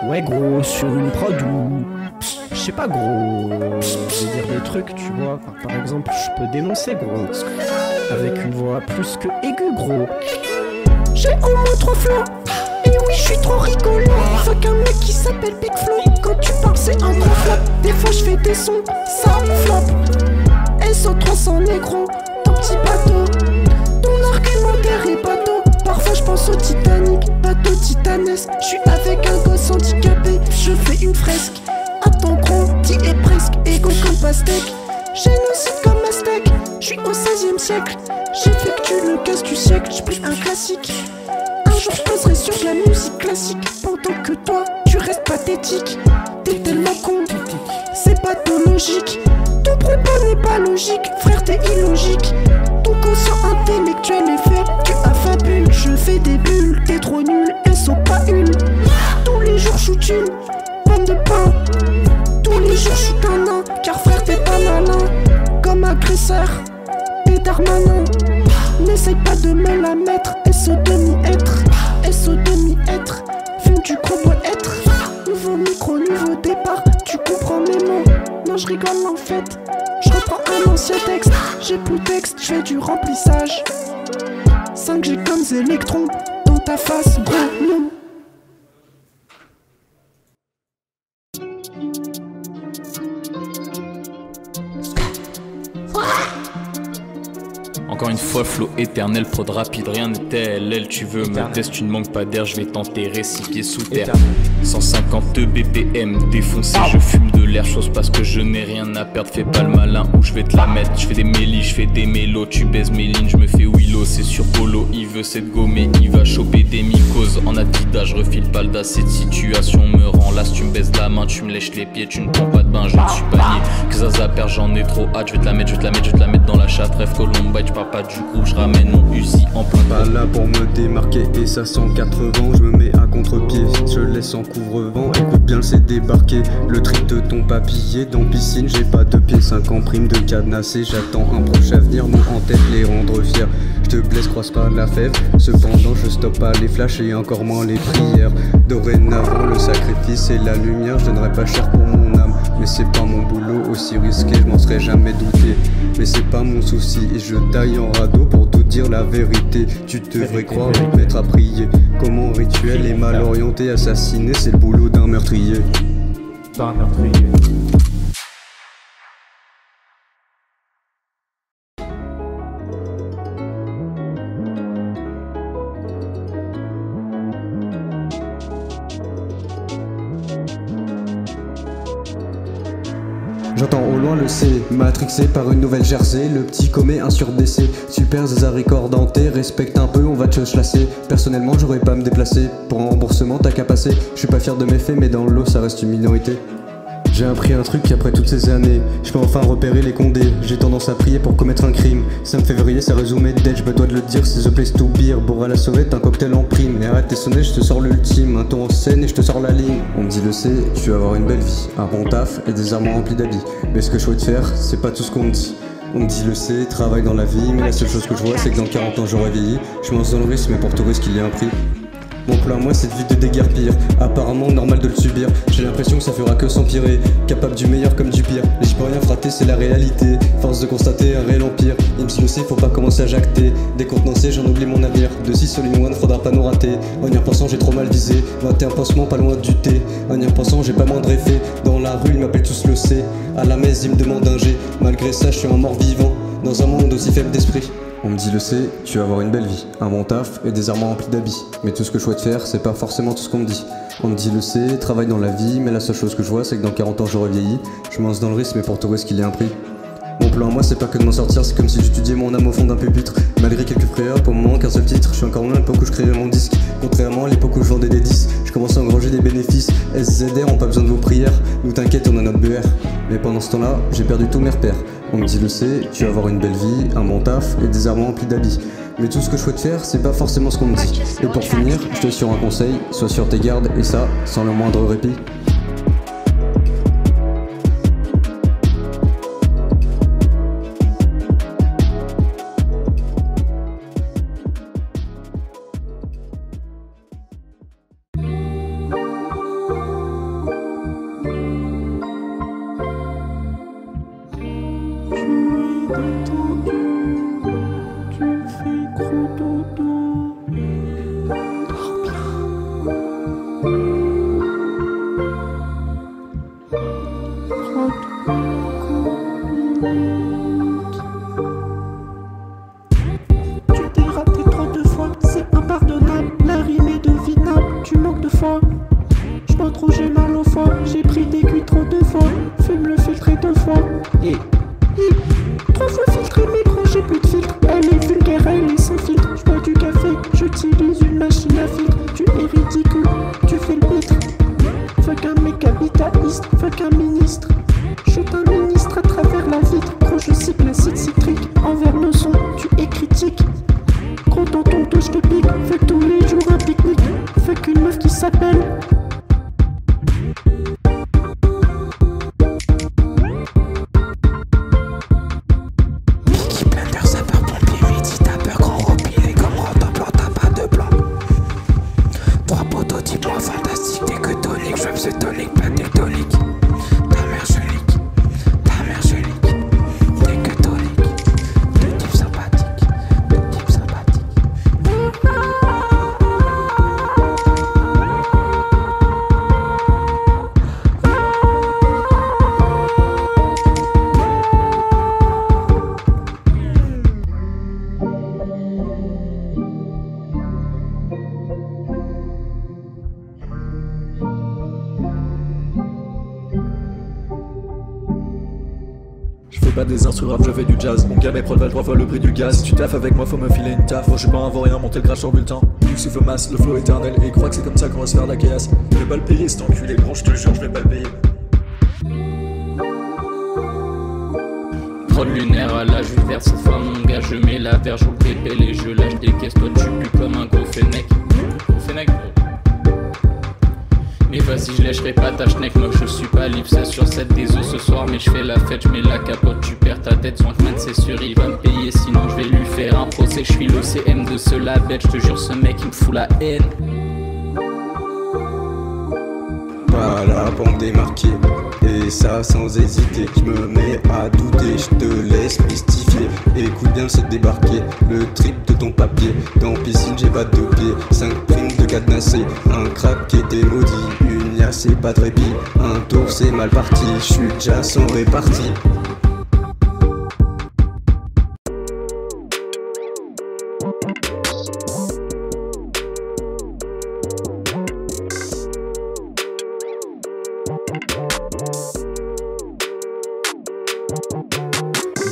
Ouais gros, sur une prod où... Je sais pas gros, je vais dire des trucs, tu vois. Enfin, par exemple, je peux dénoncer gros, avec une voix plus que aiguë gros. J'ai au moins 3 flots, et oui je suis trop rigolo. Fuck un mec qui s'appelle Big Flo, quand tu parles c'est un gros flop. Des fois je fais des sons, ça flop. SO300 négro, ton petit bateau. Ton argumentaire est bateau. Parfois je pense au Titanic, bateau titanesque. Je suis avec un gosse handicapé, je fais une fresque. Attends gros, t'y es presque, égaux comme pastèque. Génocide comme aztèque, je suis au 16e siècle. J'effectue le casse du siècle, j'plais un classique. Un jour je poserai sur la musique classique, pendant que toi tu restes pathétique. T'es tellement con, c'est pathologique. Ton propos n'est pas logique, frère t'es illogique. Ton quotient intellectuel est faible, tu affabules. Je fais des bulles, t'es trop nul, elles sont pas une. Tous les jours shoot une pomme de pain. Tous les jours shoot un nain, car frère t'es pas malin. Comme agresseur, t'es Darmanin. N'essaye pas de me la mettre, SO demi-être. SO demi-être, fume du gros bois être. Nouveau micro, nouveau départ, tu comprends mes mots. Non je rigole en fait, je reprends un ancien texte. J'ai plus de texte, je fais du remplissage. 5G comme des électrons dans ta face, bro, non. Encore une fois, flow éternel, prod rapide, rien n'est tel. Elle, tu veux me tester, tu ne manques pas d'air, je vais t'enterrer 6 pieds sous terre. 150 BPM défoncé, je fume de l'air, chose parce que je n'ai rien à perdre. Fais pas le malin ou je vais te la mettre. Je fais des mélis, je fais des mélos, tu baises mes lignes, je me fais Willow, c'est sur Polo. Il veut cette gommée, il va choper des mycoses. En Adidas, je refile pas le das, cette situation me rend las. Tu me baises la main, tu me lèches les pieds, tu ne prends pas de bain, je ne suis pas nié. Que Zaza perd, j'en ai trop hâte, je vais te la mettre, je vais te la mettre, je vais te la mettre dans la chatte. Rêve Colombite, je parle pas du groupe, je ramène mon Uzi en plein. Pas là pour me démarquer et ça 180, je me mets à contre-pied, je laisse en couvre-vent, écoute bien le c'est débarquer. Le trip de ton papillet dans piscine, j'ai pas de pied, 5 ans prime de cadenassé, j'attends un proche avenir, non en tête les rendre fiers. Je te blesse, croise pas la fève, cependant je stoppe pas les flashs et encore moins les prières. Dorénavant le sacrifice et la lumière, je donnerai pas cher pour mon âme. Mais c'est pas mon boulot aussi risqué, je m'en serais jamais douté. Mais c'est pas mon souci et je taille en radeau pour te dire la vérité. Tu devrais croire et te mettre à prier. Comment rituel est mal orienté, assassiné, c'est le boulot d'un meurtrier. J'entends au loin le C, matrixé par une nouvelle jersey. Le petit commet un surdécès, super Zaza record denté. Respecte un peu, on va te chlasser. Personnellement j'aurais pas à me déplacer. Pour un remboursement t'as qu'à passer. Je suis pas fier de mes faits mais dans l'eau ça reste une minorité. J'ai appris un truc après toutes ces années, je peux enfin repérer les condés. J'ai tendance à prier pour commettre un crime. 5 février ça résumé dead, je me dois de le dire, c'est the place to beer. Bourre à la sauvette, un cocktail en prime. Et arrête tes sonnets, je te sors l'ultime. Un ton en scène et je te sors la ligne. On me dit le C, tu vas avoir une belle vie, un bon taf et des armoires remplies d'habits. Mais ce que je souhaite faire, c'est pas tout ce qu'on me dit. On me dit le C, travaille dans la vie, mais la seule chose que je vois c'est que dans 40 ans j'aurai vieilli. Je me lance dans le risque mais pour tout risque il y a un prix. Mon plan à moi c'est de vivre de déguerpir, apparemment normal de le subir. J'ai l'impression que ça fera que s'empirer, capable du meilleur comme du pire. Mais j'y peux rien frater, c'est la réalité, force de constater un réel empire. Il me dit le sait, faut pas commencer à jacter, décontenancé j'en oublie mon avenir. De 6 all in one, faudra pas nous rater. En y repensant j'ai trop mal visé, 21 pansements pas loin du thé. En y repensant j'ai pas moindre effet, dans la rue ils m'appellent tous le C. À la messe ils me demandent un G, malgré ça je suis un mort vivant, dans un monde aussi faible d'esprit. On me dit le C, tu vas avoir une belle vie, un bon taf et des armoires remplies d'habits. Mais tout ce que je souhaite faire, c'est pas forcément tout ce qu'on me dit. On me dit le C, travaille dans la vie, mais la seule chose que je vois, c'est que dans 40 ans j'aurai vieilli. Je me lance dans le risque, mais pour tout risque, il y a un prix. Mon plan à moi, c'est pas que de m'en sortir, c'est comme si j'étudiais mon âme au fond d'un pupitre. Malgré quelques frayeurs, pour le moment qu'un seul titre, je suis encore loin à l'époque où je créerais mon disque. Contrairement à l'époque où je vendais des 10, je commençais à engranger des bénéfices. SZR ont pas besoin de vos prières, nous t'inquiète, on a notre BR. Mais pendant ce temps-là, j'ai perdu tous mes repères. On me dit le C, tu vas avoir une belle vie, un bon taf et des armoires remplies d'habits. Mais tout ce que je souhaite faire, c'est pas forcément ce qu'on me dit. Et pour finir, je te sur un conseil, sois sur tes gardes, et ça, sans le moindre répit. ridicule, tu fais le pitre. Fuck un mec capitaliste, fuck un ministre. Chute un ministre à travers la vitre. Gros je cible l'acide citrique. Envers nos sons, tu es critique. Gros dans ton dos je te pique. Fuck tous les jours un pique-nique. Fuck une meuf qui s'appelle fantastique, dès que tonique, je ce tonique, pas tectonique. Ta mère jolique, dès que tonique, de type sympathique, Pas des instrus rap, je fais du jazz. Mon gars, mes prods valent 3 fois le prix du gaz. Si tu taffes avec moi, faut me filer une taf. Moi, je suis pas un vaurien, monter le crash sur bulletin. Du souffle masse, le flow éternel. Et crois que c'est comme ça qu'on va se faire la chaos. Je vais pas le payer, cet enculé, gros, je te jure, je vais pas le payer. Prod lunaire à la Jules Verne, cette fois mon gars, je mets la verge au pépé et je lâche des caisses. Toi, tu pues comme un gros fennec. Gros fennec, gros. Mais vas-y, je lâcherai pas ta schneck, moi je suis pas libre, 16 sur 7 des os ce soir, mais je fais la fête, je mets la capote, tu perds ta tête, Swankman c'est sûr, il va me payer, sinon je vais lui faire un procès, je suis l'OCM de ce label, je te jure ce mec il me fout la haine. Pas là pour me démarquer, et ça sans hésiter, je me mets à douter, je te laisse mystifier. Écoute bien, c'est débarquer, le trip de ton papier. Dans piscine, j'ai pas de pied, 5 primes de cadenassé, un crack qui était maudit, une y'a c'est pas de répit, un tour c'est mal parti, je suis déjà sans répartie.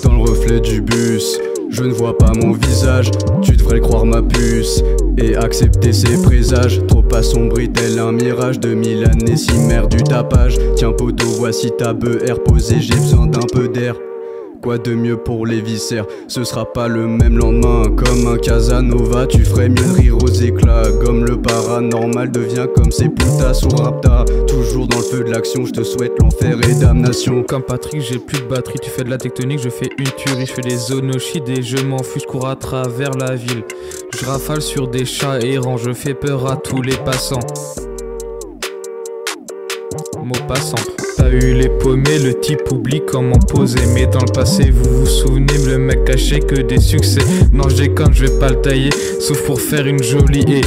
Dans le reflet du bus, je ne vois pas mon visage. Tu devrais croire ma puce et accepter ses présages. Trop assombri tel un mirage, 2000 années si mère du tapage. Tiens poteau, voici ta beurre posée, j'ai besoin d'un peu d'air. Quoi de mieux pour les viscères, ce sera pas le même lendemain. Comme un Casanova, tu ferais mieux de rire aux éclats. Comme le paranormal devient comme ces putas ou rapta. Toujours dans le feu de l'action, je te souhaite l'enfer et damnation. Comme Patrick, j'ai plus de batterie, tu fais de la tectonique, je fais une tuerie, je fais des zonochides et je m'enfuis, je cours à travers la ville. Je rafale sur des chats errants, je fais peur à tous les passants. Mot passant. Pas eu les paumés, le type oublie comment poser. Mais dans le passé, vous vous souvenez, le mec cachait que des succès. Non, je déconne, je vais pas le tailler, sauf pour faire une jolie haie.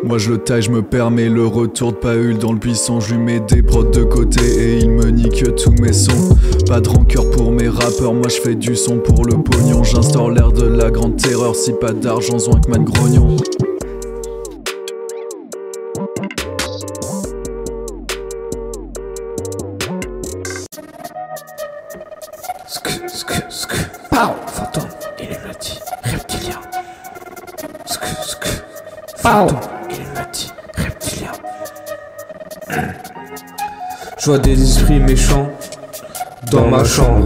Moi je le taille, je me permets le retour de Paul dans le buisson. Je lui mets des prods de côté et il me nique tous mes sons. Pas de rancœur pour mes rappeurs, moi je fais du son pour le pognon. J'instaure l'ère de la grande terreur, si pas d'argent, Swankman grognon. Pow, fantôme, Illuminati, reptilien. Pow, Illuminati, reptilien. Je vois des esprits méchants dans ma chambre.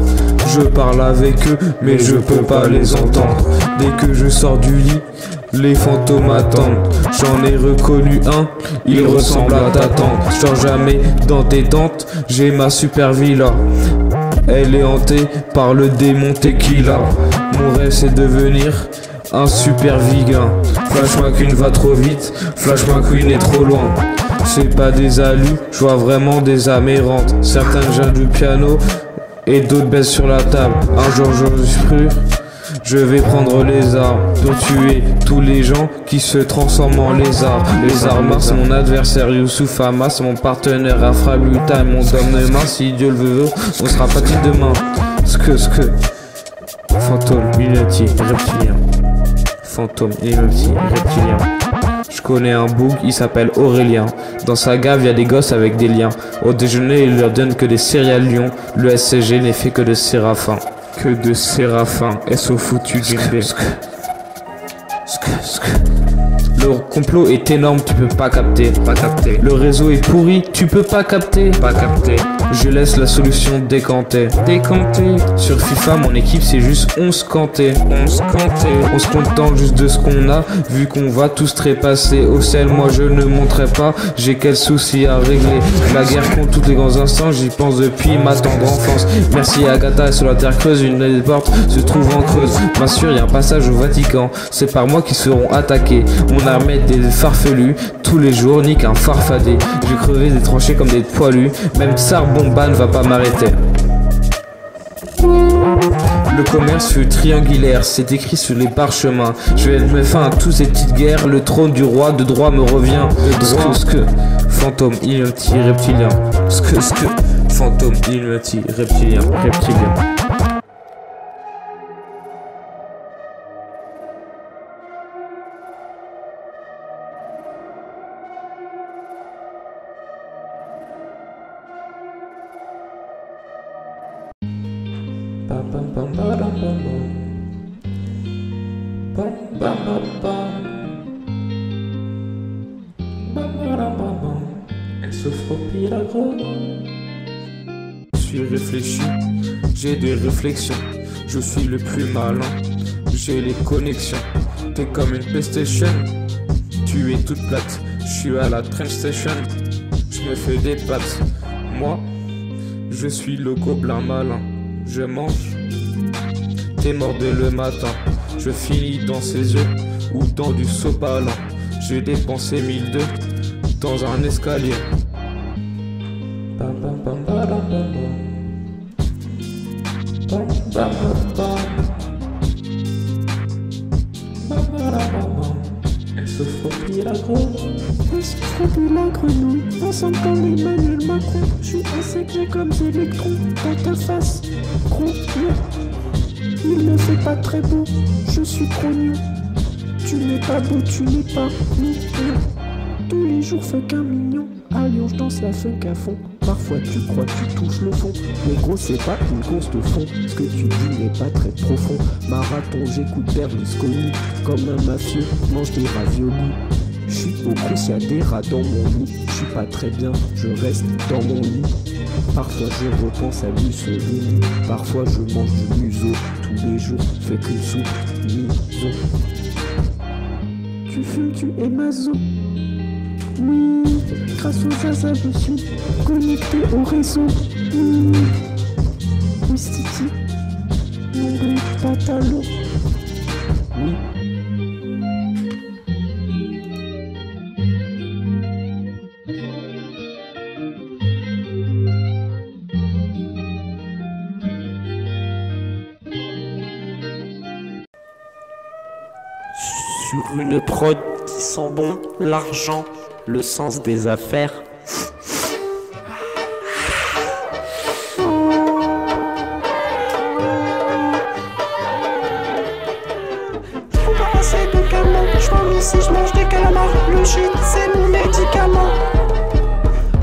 Je parle avec eux, mais je peux pas les entendre. Dès que je sors du lit, les fantômes attendent. J'en ai reconnu un, il ressemble à ta tante. Je dors jamais dans tes tentes, j'ai ma super villa. Elle est hantée par le démon Tequila. Mon rêve c'est devenir un super vigain. Flash McQueen va trop vite, Flash McQueen est trop loin. C'est pas des alus, je vois vraiment des âmes errantes. Certains jouent du piano et d'autres baissent sur la table. Un jour je vais prendre les armes pour tuer tous les gens qui se transforment en lézards. Lézard Mars, mon adversaire Youssouf Hamas, c'est mon partenaire Afra Buta, mon homme de main. Si Dieu le veut, on sera pas dit demain. Fantôme, Illuminati, reptilien. Fantôme, Illuminati, reptilien. Je connais un boug, il s'appelle Aurélien. Dans sa gave, y a des gosses avec des liens. Au déjeuner, il leur donne que des céréales Lion. Le SCG n'est fait que de séraphins. Que de séraphins, SO foutu d'une Le complot est énorme, tu peux pas capter. Le réseau est pourri, tu peux pas capter. Je laisse la solution décanter. Sur FIFA, mon équipe c'est juste 11 cantés. On se contente juste de ce qu'on a, vu qu'on va tous trépasser. Au ciel, moi je ne monterai pas, j'ai quel souci à régler. La guerre contre tous les grands instants, j'y pense depuis ma tendre enfance. Merci à Agatha, sur la terre creuse, une des portes se trouve en Creuse. Bien sûr, y a un passage au Vatican, c'est par moi qu'ils seront attaqués. Mon armée des farfelus, tous les jours, nique un farfadé. Je vais crever des tranchées comme des poilus, même Tsar Bomba ne va pas m'arrêter. Le commerce fut triangulaire, c'est écrit sur les parchemins. Je vais mettre fin à toutes ces petites guerres, le trône du roi de droit me revient. Fantôme, Illuminati, reptilien. Fantôme, Illuminati, reptilien. Elle s'offre la grosse. Je suis réfléchi, j'ai des réflexions. Je suis le plus malin, j'ai les connexions. T'es comme une PlayStation, tu es toute plate. Je suis à la train station, je me fais des pattes. Moi, je suis le gobelin malin. Je mange, t'es mort dès le matin. Je finis dans ses œufs ou dans du sopalin. J'ai dépensé 1002 dans un escalier. Elle se frottit la grenouille. Elle se frottit la grenouille. Ensemble comme Emmanuel Macron. Je suis insécré comme des électrons dans ta face. Gros, il ne fait pas très beau. Je suis trop nu. Tu n'es pas beau, tu n'es pas mignon. Tous les jours fuck un mignon. À Lyon, je danse la funk à fond. Parfois tu crois que tu touches le fond. Mais gros, c'est pas une course de fond. Ce que tu dis n'est pas très profond. Marathon, j'écoute Berlusconi. Comme un mafieux, mange des raviolis. Je suis au crous, y'a des rats dans mon lit. Je suis pas très bien, je reste dans mon lit. Parfois je repense à Mussolini. Parfois je mange du museau. Tous les jours, fais qu'une soupe miso. Tu fumes, tu es maso. Oui, grâce aux Zaza, je suis connecté au réseau. Oui, Wistiti, l'onglet pantalon. Oui. Sur une prod qui sent bon, l'argent, le sens des affaires. Faut pas assez de calmants, je m'ennuie si je mange des calamars. Le shit c'est mon médicament.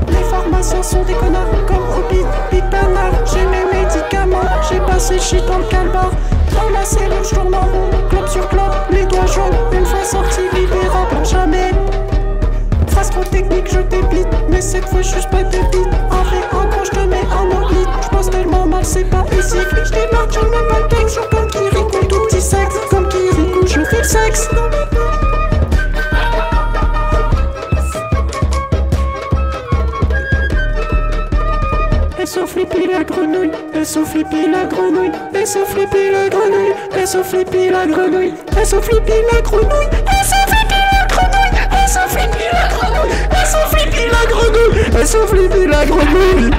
Les pharmaciens sont des connards comme Hobbit, Big Bernard. J'ai mes médicaments, j'ai passé shit dans le calbar. Dans la cellule, je tourne en rond, clope sur clope, les doigts jaunes. Une fois sorti, libérable, jamais. Phrase trop technique, je débite, mais cette fois je suis pas débite. En vrai, en gros, je te mets en orbite. Je pense tellement mal, c'est pas éthique. Je démarre, je mets pas le texte, comme Kirikou, tout petit sexe. Comme Kirikou, je fais le sexe. Elle se flippie la grenouille, elle se flippie la grenouille, elle se flippie la grenouille, elle se flippie la grenouille, elle se flippie la grenouille, elle se flippie la grenouille, elle se flippie la grenouille, elle se flippie la grenouille, elle se flippie la grenouille.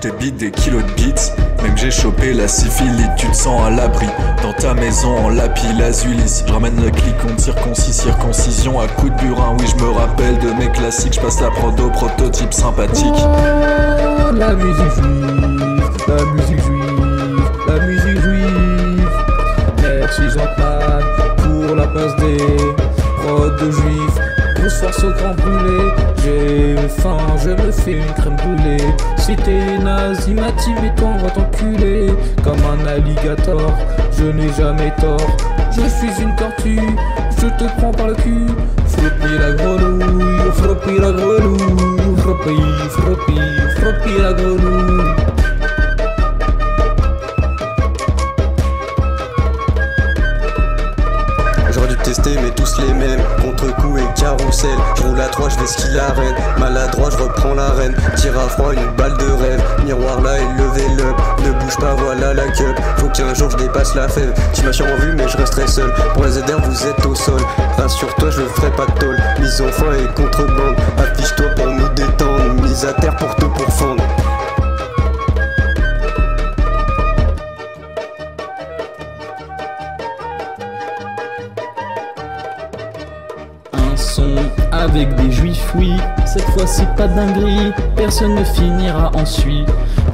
Je te bite des kilos de beats. Même j'ai chopé la syphilite, tu te sens à l'abri. Dans ta maison en lapis lazuli. Si je ramène le clic, on circoncision à coups de burin. Oui, je me rappelle de mes classiques. Je passe la prod au prototype sympathique. Oh, la musique juive, la musique juive, la musique juive. Merci Jean-Claude pour la passe des prods de juifs. Grosse force au grand brûlé. J'ai faim, je me fais une crème brûlée. Si t'es nazi, mais toi on va t'enculer. Comme un alligator, je n'ai jamais tort. Je suis une tortue, je te prends par le cul. Froppy la grenouille, froppy la grenouille, froppy la grenouille. J'aurais dû tester mais tous les mêmes. Contre-coup et carrousel. Je roule à 3, je vais ski la reine. Maladroit, je reprends la reine. Tire à froid, une balle de rêve. Miroir là et level up. Ne bouge pas, voilà la cup. Faut qu'un jour je dépasse la fève. Tu m'as sûrement vu mais je resterai seul. Pour les ZR vous êtes au sol. Rassure-toi, je ferai pas de tôle. Mise en fin et contrebande. Affiche-toi pour nous détendre. Mise à terre pour te pourfendre. Avec des juifs, oui, cette fois-ci pas de dinguerie, personne ne finira en suie.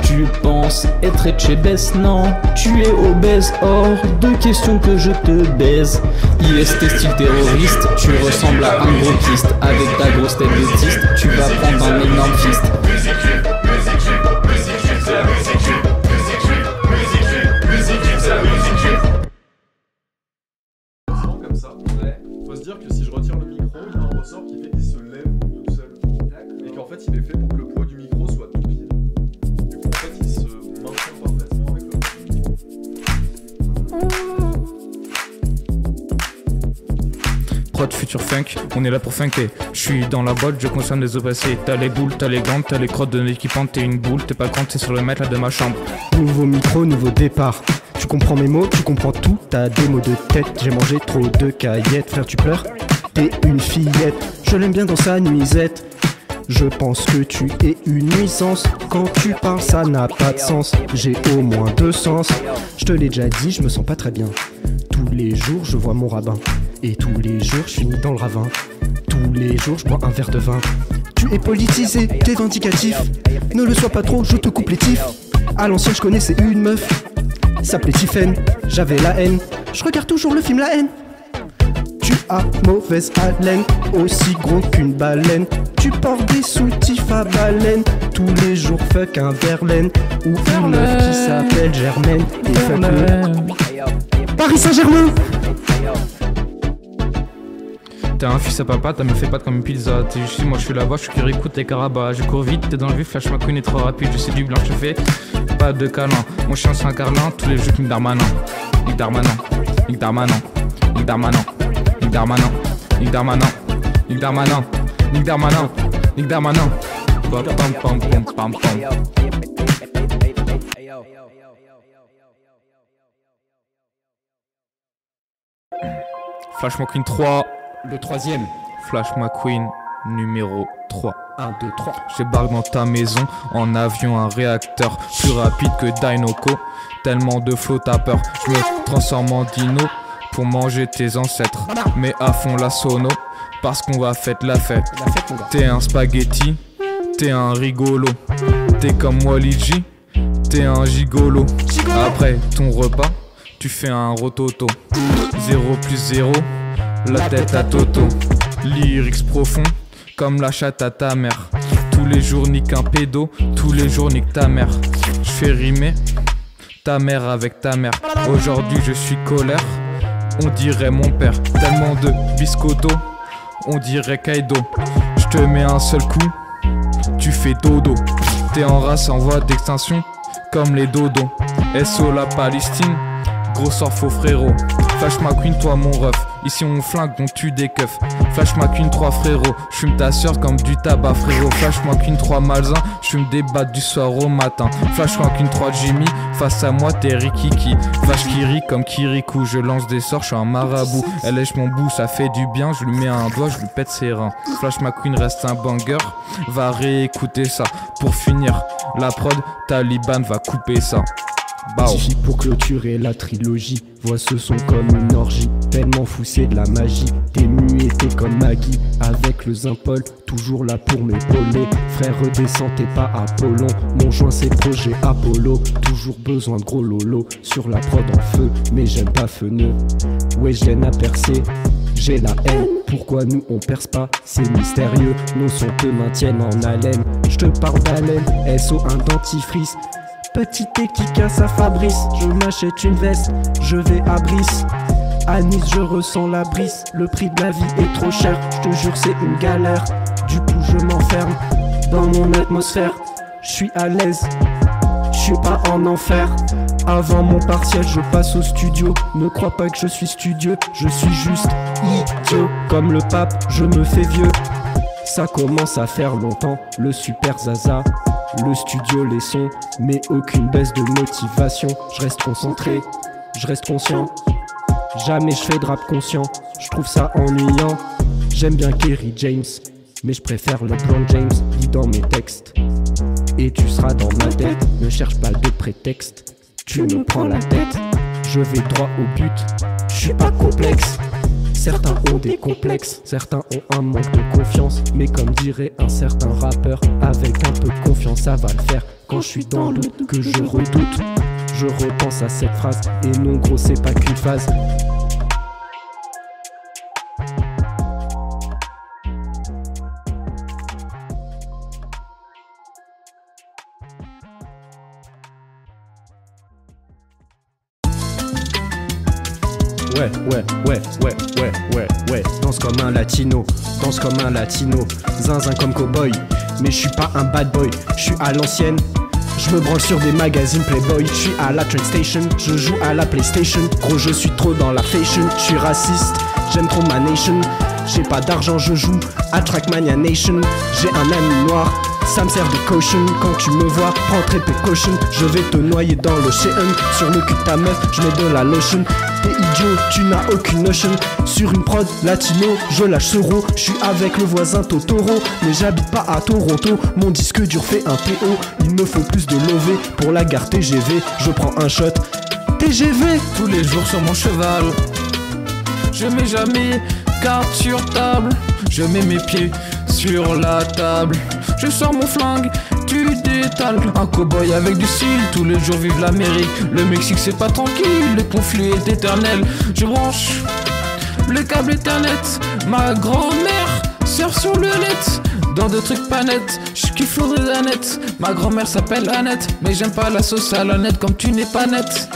Tu penses être Etchebest, non, tu es obèse, hors de question que je te baise. IST style terroriste, tu ressembles à un gros kyste. Avec ta grosse tête d'autiste, tu vas prendre un énorme fist. Comme ça, faut se dire que si je retire le micro, il y a un ressort qui fait qu'il se lève tout seul. Et qu'en fait, il est fait pour que le poids du micro soit tout pile. Du coup, en fait, il se maintient parfaitement avec le poids du micro. Prod Future Funk, on est là pour funker. Je suis dans la boîte, je consomme des opacés. T'as les boules, t'as les gants, t'as les crottes de l'équipement. T'es une boule, t'es pas grande, t'es sur le matelas de ma chambre. Nouveau micro, nouveau départ. Tu comprends mes mots, tu comprends tout. T'as des mots de tête, j'ai mangé trop de caillettes. Frère, tu pleures? T'es une fillette. Je l'aime bien dans sa nuisette. Je pense que tu es une nuisance. Quand tu parles, ça n'a pas de sens. J'ai au moins 2 sens. Je te l'ai déjà dit, je me sens pas très bien. Tous les jours, je vois mon rabbin. Et tous les jours, je finis dans le ravin. Tous les jours, je bois un verre de vin. Tu es politisé, t'es vindicatif. Ne le sois pas trop, je te coupe les tifs. À l'ancien, je connaissais une meuf. S'appelait Tiffen, j'avais la haine. Je regarde toujours le film La Haine. Tu as mauvaise haleine, aussi gros qu'une baleine. Tu portes des soutifs à baleine. Tous les jours fuck un Verlaine. Ou une meuf qui s'appelle Germaine. Et fuck le Paris Saint-Germain. T'es un fils à papa, t'as me fait pas comme une pizza. T'es juste, moi je suis là-bas, je suis qui écoute tes carabas. Je cours vite, t'es dans le vif, Flash McQueen est trop rapide. Je sais du blanc, je fais pas de câlin. Mon chien c'est un carlin, tous les jeux Nick Darmanin. Nick Darmanin, Nick Darmanin, Nick Darmanin, Nick Darmanin, Nick Darmanin, Nick Darmanin, Nick Darmanin, Nick Darmanin. Pam pam pam pam pam pam. Flash McQueen 3. Le troisième. Flash McQueen numéro 3. 1, 2, 3. J'ébarque dans ta maison en avion, un réacteur plus rapide que Dinoco. Tellement de flow, t'as peur. Je me transforme en dino pour manger tes ancêtres. Mais à fond la sono parce qu'on va fête la fête. T'es un spaghetti, t'es un rigolo. T'es comme Wally G, t'es un gigolo. Après ton repas, tu fais un rototo. 0 plus 0, la tête à Toto. Lyrics profond, comme la chatte à ta mère. Tous les jours nique un pédo, tous les jours nique ta mère. Je fais rimer ta mère avec ta mère. Aujourd'hui je suis colère, on dirait mon père. Tellement de biscotto, on dirait Kaido. Je te mets un seul coup, tu fais dodo. T'es en race en voie d'extinction, comme les dodos. SO la Palestine, Gros sort faux frérot. Flash McQueen, toi mon ref. Ici on flingue, on tue des keufs. Flash McQueen 3 frérot. J'fume ta sœur comme du tabac frérot. Flash McQueen 3 malzin. J'fume des battes du soir au matin. Flash McQueen 3 Jimmy. Face à moi t'es Rikiki. Vache qui rit comme Kirikou. Je lance des sorts, j'suis un marabout. Elle lèche mon bout, ça fait du bien. Je lui mets un doigt, je lui pète ses reins. Flash McQueen reste un banger. Va réécouter ça. Pour finir, la prod, Taliban va couper ça. Typique pour clôturer la trilogie. Vois ce son comme une orgie. Tellement fou c'est de la magie. T'es muet, t'es comme Maggie. Avec le Zimpol, toujours là pour m'épauler. Frère redescends, t'es pas Apollon. Mon joint c'est projet Apollo. Toujours besoin de gros lolo. Sur la prod en feu, mais j'aime pas feneux. Ouais j'aime à percer. J'ai la haine, pourquoi nous on perce pas? C'est mystérieux, nos sons te maintiennent en haleine. J'te parle d'haleine, SO un dentifrice. Petit thé qui casse à Fabrice. Je m'achète une veste, je vais à Brice. À Nice je ressens la brise. Le prix de la vie est trop cher. Je te jure c'est une galère. Du coup je m'enferme dans mon atmosphère. Je suis à l'aise, je suis pas en enfer. Avant mon partiel je passe au studio. Ne crois pas que je suis studieux. Je suis juste idiot. Comme le pape je me fais vieux. Ça commence à faire longtemps. Le super Zaza, le studio, les sons, mais aucune baisse de motivation. Je reste concentré, je reste conscient. Jamais je fais de rap conscient, je trouve ça ennuyant. J'aime bien Kerry James, mais je préfère LeBron James. Lis dans mes textes, et tu seras dans ma tête. Ne cherche pas de prétexte, tu me prends la tête. Je vais droit au but, je suis pas complexe. Certains ont des complexes, certains ont un manque de confiance. Mais comme dirait un certain rappeur, avec un peu de confiance ça va le faire. Quand je suis dans le doute que je redoute, je repense à cette phrase. Et non gros c'est pas qu'une phase. Ouais, danse comme un latino, danse comme un latino. Zinzin comme cowboy, mais je suis pas un bad boy. Je suis à l'ancienne, je me branle sur des magazines Playboy. Je suis à la train station, je joue à la PlayStation. Gros je suis trop dans la fashion, je suis raciste, j'aime trop ma nation. J'ai pas d'argent, je joue à Trackmania Nation. J'ai un ami noir, ça me sert de caution. Quand tu me vois, prends très précaution. Je vais te noyer dans l'océan. Sur le cul de ta meuf, je mets de la lotion. T'es idiot, tu n'as aucune notion. Sur une prod latino, je lâche ce rot. Je suis avec le voisin Totoro, mais j'habite pas à Toronto. Mon disque dur fait un PO. Il me faut plus de lové pour la gare TGV. Je prends un shot TGV tous les jours sur mon cheval. Je mets jamais carte sur table. Je mets mes pieds sur la table. Je sors mon flingue, tu détales. Un cowboy avec du style, tous les jours vive l'Amérique. Le Mexique c'est pas tranquille, le conflit est éternel. Je branche le câble Ethernet. Ma grand-mère surfe sur le net. Dans des trucs pas nets, je kiffe l'odeur d'Annette. Ma grand-mère s'appelle Annette, mais j'aime pas la sauce à la nette. Comme tu n'es pas nette,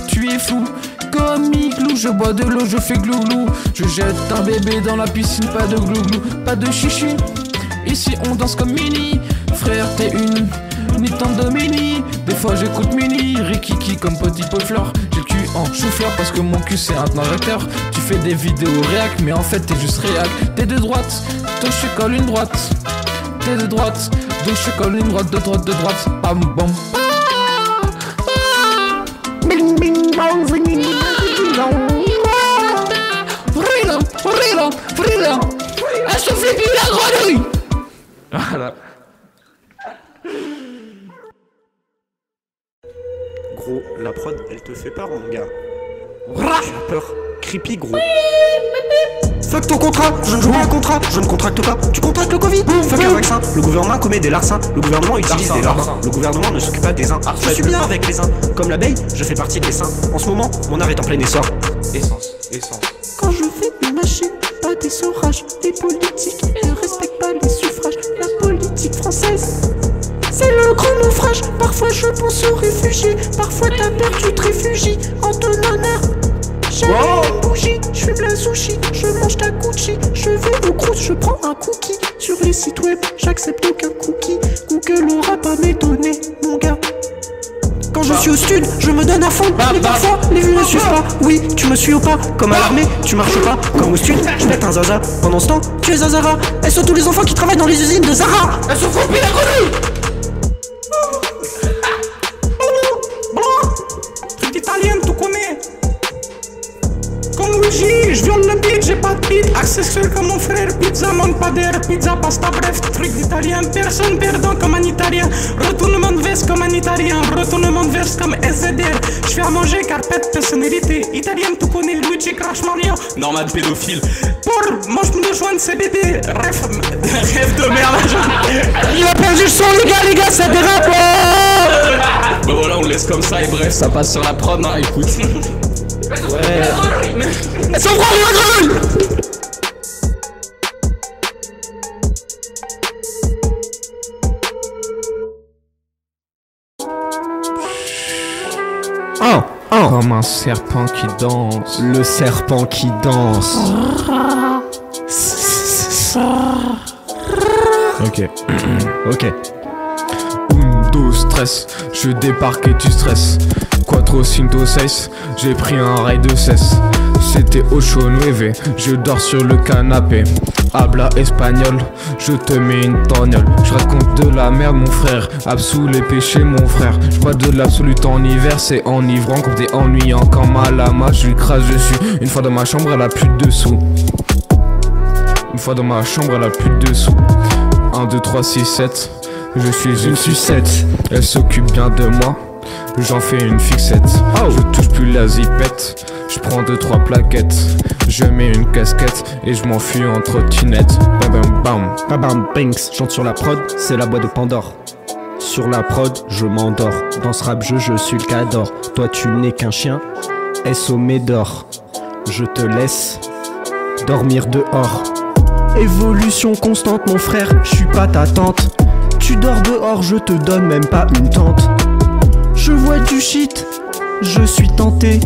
tu es fou comme Igloo. Je bois de l'eau, je fais glouglou. Je jette un bébé dans la piscine, pas de glouglou, pas de chichi. Ici on danse comme Mini. Frère t'es une Nintendo Mini. Des fois j'écoute Mini Rikiki comme Petit Paul Fleur. J'ai le cul en chou-fleur parce que mon cul c'est un injecteur. Tu fais des vidéos réac mais en fait t'es juste réac. T'es de droite, donc je colle une droite. T'es de droite, donc je colle une droite, de droite, de droite. Bam bam. Bing bing bang bing freedom. Elle se fait plus la grenouille. Voilà. Gros, la prod, elle te fait peur, mon gars. Tu as peur. Creepy, gros. Fuck ton contrat, je ne joue pas un contrat, je ne contracte pas, tu contractes le Covid. Fuck un vaccin, le gouvernement commet des larcins, le gouvernement utilise des larcins, le gouvernement ne s'occupe pas des uns. Je suis bien avec les uns, comme l'abeille, je fais partie des saints. En ce moment, mon art est en plein essor. Essence. Quand je fais une machine, pas des saurages, les politiques ne respectent pas les suffrages. La politique française, c'est le grand naufrage. Parfois je pense aux réfugiés, parfois ta mère tu te réfugies en ton honneur. J'allume une bougie, je fume la sushi, je mange ta Gucci, je vais au Crous, je prends un cookie. Sur les sites web, j'accepte aucun cookie. Google aura pas mes données, mon gars. Quand je suis au stud, je me donne à fond. Mais parfois, les vues ne suivent pas. Oui, tu me suis ou pas? Comme à l'armée, tu marches pas. Comme au stud, je pète un zaza. Pendant ce temps, tu es à Zara. Elles sont tous les enfants qui travaillent dans les usines de Zara. Elles sont coupées la grenouille. Truc italien, tu connais. Comme Luigi, je viole le beat, j'ai pas de beat. Accessoire comme mon frère, pizza, mon padre, pizza, pasta, bref, truc d'italien. Personne perdant comme un italien. Retournement de veste comme un italien. Retournement de veste comme SZR. Je fais à manger carpette, personnalité italienne, tu connais Luigi Crash Mario. Normal pédophile. Pour mange de joindre CBD. Rêve de merde. Il a perdu le son, les gars, ça dérape. Bah voilà, on laisse comme ça et bref, ça passe sur la prod, hein, écoute. Ouais. Elles sont vraies, la grenouille. Comme un serpent qui danse. Le serpent qui danse. Ok. Ok. Undo stress, je débarque et tu stresses. Quattro cinco seis, j'ai pris un rail de cesse. C'était Ocho Nueve, je dors sur le canapé. Habla espagnol, je te mets une torgnole. Je raconte de la merde mon frère, absous les péchés mon frère. Je bois de l'absolute en hiver, c'est enivrant comme t'es ennuyant. Quand ma lama, je lui crache dessus. Une fois dans ma chambre, elle a plus de dessous. Une fois dans ma chambre, elle a plus de dessous. 1, 2, 3, 6, 7. Je suis une sucette. Elle s'occupe bien de moi. J'en fais une fixette. Je touche plus la zipette. Je prends 2-3 plaquettes. Je mets une casquette et je m'enfuis en trottinette. Bam bam bam. Bam bam banks. Chante sur la prod, c'est la boîte de Pandore. Sur la prod, je m'endors. Dans ce rap jeu, je suis le cador. Toi tu n'es qu'un chien. SO Médor. Je te laisse dormir dehors. Évolution constante mon frère, je suis pas ta tante. Tu dors dehors, je te donne même pas une tente. Je vois du shit, je suis tenté.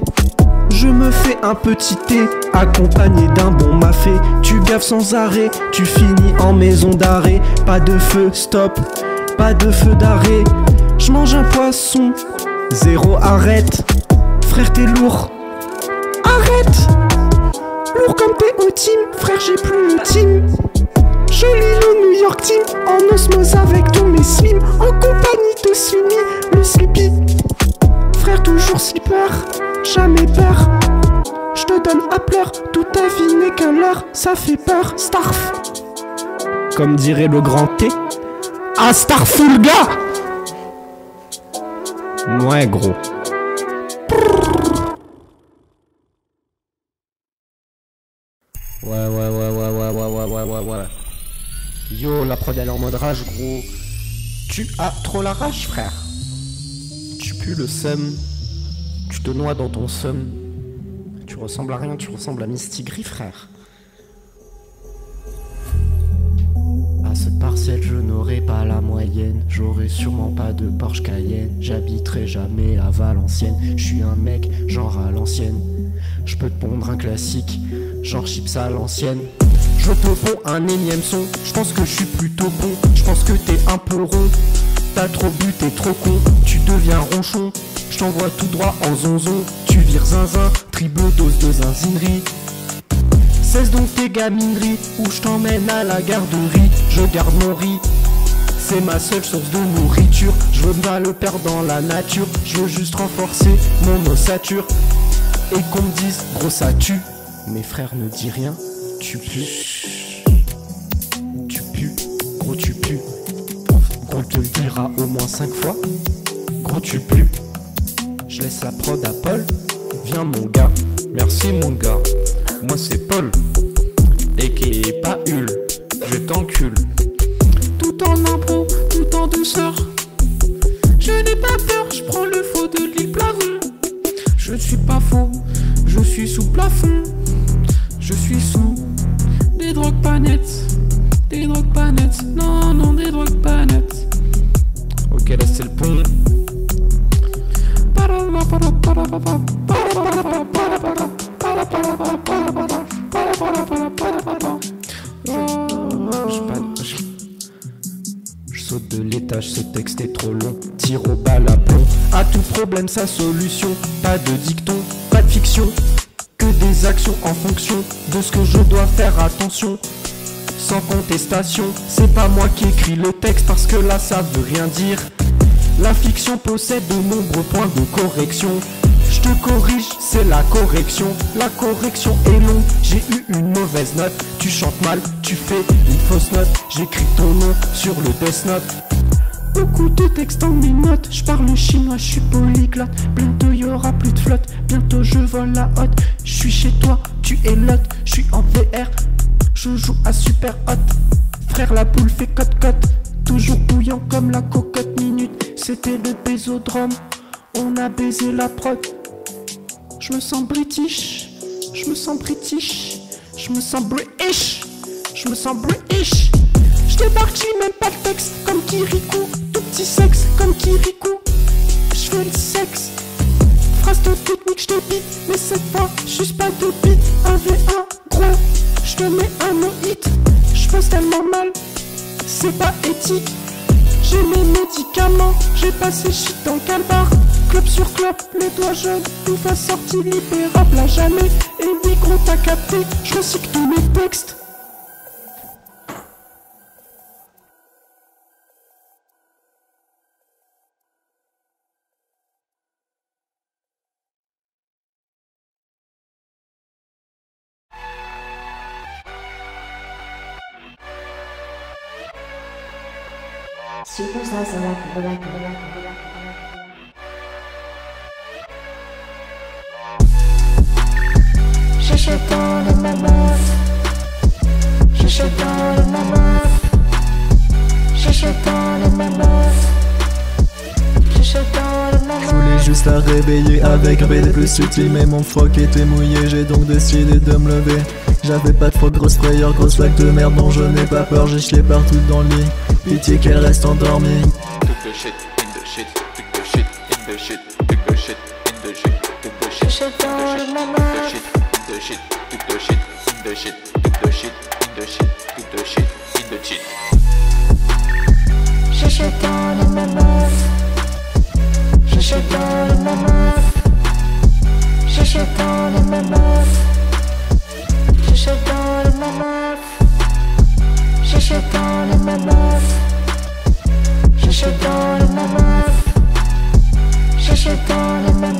Je me fais un petit thé, accompagné d'un bon mafé. Tu gaffes sans arrêt, tu finis en maison d'arrêt. Pas de feu, stop, pas de feu d'arrêt. Je mange un poisson, zéro arrête. Frère t'es lourd, arrête. Lourd comme t'es au team, frère j'ai plus le team. Je lis le New York Team, en osmose avec tous mes slims. En compagnie de Slimmy, le Slippy. Frère toujours si peur, jamais peur. Je te donne à pleurer, toute ta vie n'est qu'un leurre. Ça fait peur, Starf. Comme dirait le grand T. Ah Starful gars. Ouais gros. Ouais. Yo, la prod elle est en mode rage, gros. Tu as trop la rage, frère. Tu pues le seum. Tu te noies dans ton seum. Tu ressembles à rien, tu ressembles à Misty Gris, frère. À cette partielle, je n'aurai pas la moyenne. J'aurai sûrement pas de Porsche Cayenne. J'habiterai jamais à Valenciennes. Je suis un mec, genre à l'ancienne. Je peux te pondre un classique, genre chips à l'ancienne. Je te ponds un énième son, je pense que je suis plutôt bon. Je pense que t'es un peu rond, t'as trop bu, t'es trop con. Tu deviens ronchon, je t'envoie tout droit en zonzon. Tu vires zinzin, triple dose de zinzinerie. Cesse donc tes gamineries, ou je t'emmène à la garderie. Je garde mon riz, c'est ma seule source de nourriture. Je veux pas le perdre dans la nature, je veux juste renforcer mon ossature. Et qu'on me dise, gros ça tue. Mes frères ne dis rien, tu pues. Tu pues, gros tu pues. On te le dira au moins 5 fois. Gros tu pues. Je laisse la prod à Paul. Viens mon gars. Merci mon gars. Moi c'est Paul. Et qui est pas Hul. Je t'encule. Tout en impro, tout en douceur. Je n'ai pas peur, je prends le faux de l'île Plavon. Je ne suis pas faux, je suis sous plafond. Je suis sous des drogues pas nettes. Des drogues pas nettes, non, non, des drogues pas nettes. Ok, là c'est le pont. Je saute de l'étage, ce texte est trop long. Tire au bal à plomb. À tout problème sa solution. Pas de dicton, pas de fiction, que des actions en fonction de ce que je dois faire, attention. Sans contestation, c'est pas moi qui écris le texte parce que là ça veut rien dire. La fiction possède de nombreux points de correction. Je te corrige, c'est la correction. La correction est longue, j'ai eu une mauvaise note. Tu chantes mal, tu fais une fausse note. J'écris ton nom sur le Death Note. Beaucoup de textes dans mes notes. Je parle chinois, je suis polyglotte. Bientôt y'aura plus de flotte, bientôt je vole la hotte. Je suis chez toi, tu es l'hôte. Je suis en VR, je joue à super hot. Frère, la boule fait cote-cote, toujours bouillant comme la cocotte minute. C'était le bésodrome, on a baisé la prod. Je me sens british, je me sens british, je me sens british, je me sens british. Je débarque, j'lis même pas le texte, comme Kirikou, tout petit sexe, comme Kirikou. Je fais le sexe, phrase de technique, je te bite, mais cette fois, juste pas de beat. 1v1, gros, je te mets un no-hit. Je pose tellement mal, c'est pas éthique. J'ai mes médicaments, j'ai passé shit dans le calbar. Club sur club, les doigts jaunes, tout va sortir libérable à jamais. Et oui gros t'as capté, je recycle tous mes textes. Superstar select. Chuchotant de ma meuf, chuchotant de ma meuf, chuchotant de ma meuf, chuchotant de ma meuf. Je voulais juste la réveiller avec un BD plus subtil, mais mon froc était mouillé, j'ai donc décidé de me lever. J'avais pas de froc, grosse frayeur, grosse flaque de merde dont je n'ai pas peur, j'ai gelé partout dans le lit. Pitié qu'elle reste endormie. Took the shit in the shit, took the shit in the shit, took the shit in the shit, took the shit, Chuchotant de ma meuf, the shit, took the shit, the shit, took the shit, the shit, took the shit, in the shit. chuchotant de ma meuf, chuchotant de ma meuf, chuchotant de ma meuf, chuchotant de ma meuf, chuchotant de ma meuf, chuchotant de ma meuf, chuchotant de ma meuf.